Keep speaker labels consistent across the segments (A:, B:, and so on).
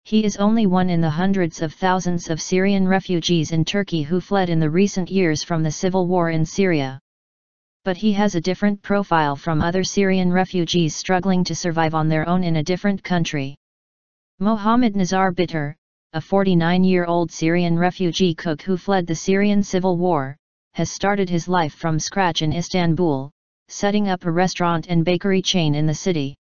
A: He is only one in the hundreds of thousands of Syrian refugees in Turkey who fled in the recent years from the civil war in Syria. But he has a different profile from other Syrian refugees struggling to survive on their own in a different country. Mohammed Nizar Bitar, a 49-year-old Syrian refugee cook who fled the Syrian civil war, has started his life from scratch in Istanbul, setting up a restaurant and bakery chain in the city.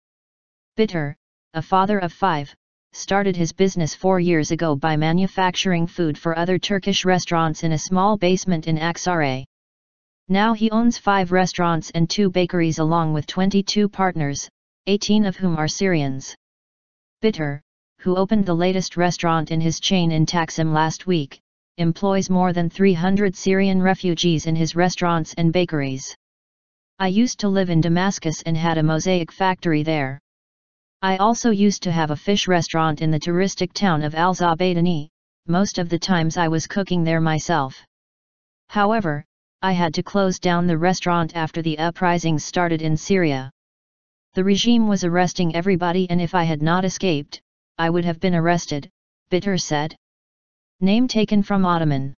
A: Bitar, a father of 5, started his business 4 years ago by manufacturing food for other Turkish restaurants in a small basement in Aksaray. Now he owns 5 restaurants and 2 bakeries along with 22 partners, 18 of whom are Syrians. Bitar, who opened the latest restaurant in his chain in Taksim last week, employs more than 300 Syrian refugees in his restaurants and bakeries. I used to live in Damascus and had a mosaic factory there. I also used to have a fish restaurant in the touristic town of Al-Zabaydani. Most of the times I was cooking there myself. However, I had to close down the restaurant after the uprisings started in Syria. The regime was arresting everybody, and if I had not escaped, I would have been arrested, Bitar said. Name taken from Ottoman.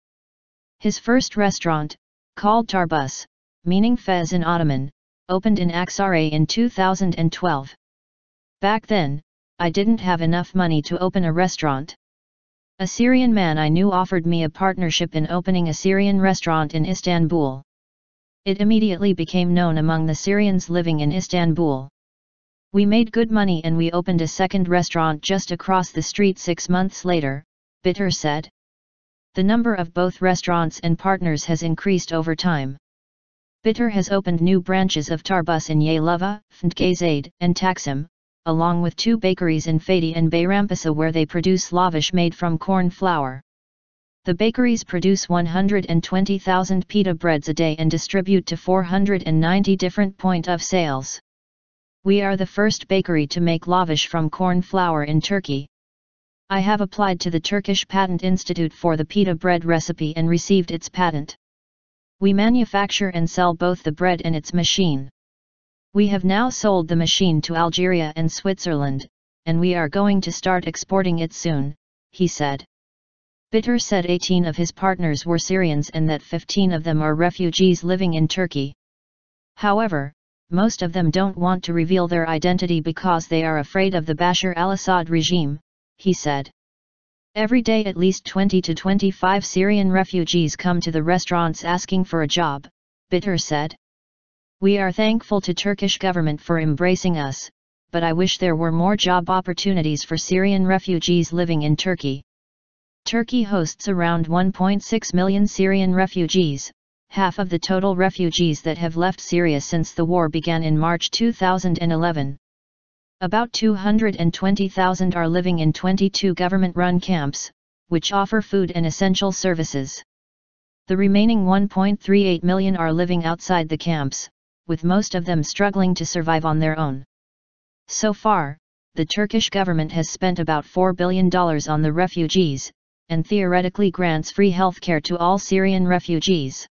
A: His first restaurant, called Tarbus, meaning fez in Ottoman, opened in Aksaray in 2012. Back then, I didn't have enough money to open a restaurant. A Syrian man I knew offered me a partnership in opening a Syrian restaurant in Istanbul. It immediately became known among the Syrians living in Istanbul. We made good money and we opened a second restaurant just across the street 6 months later, Bitar said. The number of both restaurants and partners has increased over time. Bitar has opened new branches of Tarbus in Yaylova, Fntgazade, and Taksim, along with 2 bakeries in Fatih and Bayrampaşa where they produce lavash made from corn flour. The bakeries produce 120,000 pita breads a day and distribute to 490 different point of sales. We are the first bakery to make lavash from corn flour in Turkey. I have applied to the Turkish Patent Institute for the pita bread recipe and received its patent. We manufacture and sell both the bread and its machine. We have now sold the machine to Algeria and Switzerland, and we are going to start exporting it soon, he said. Bitar said 18 of his partners were Syrians and that 15 of them are refugees living in Turkey. However, most of them don't want to reveal their identity because they are afraid of the Bashar al-Assad regime, he said. Every day at least 20 to 25 Syrian refugees come to the restaurants asking for a job, Bitar said. We are thankful to Turkish government for embracing us, but I wish there were more job opportunities for Syrian refugees living in Turkey. Turkey hosts around 1.6 million Syrian refugees, half of the total refugees that have left Syria since the war began in March 2011. About 220,000 are living in 22 government-run camps, which offer food and essential services. The remaining 1.38 million are living outside the camps, with most of them struggling to survive on their own. So far, the Turkish government has spent about $4 billion on the refugees, and theoretically grants free healthcare to all Syrian refugees.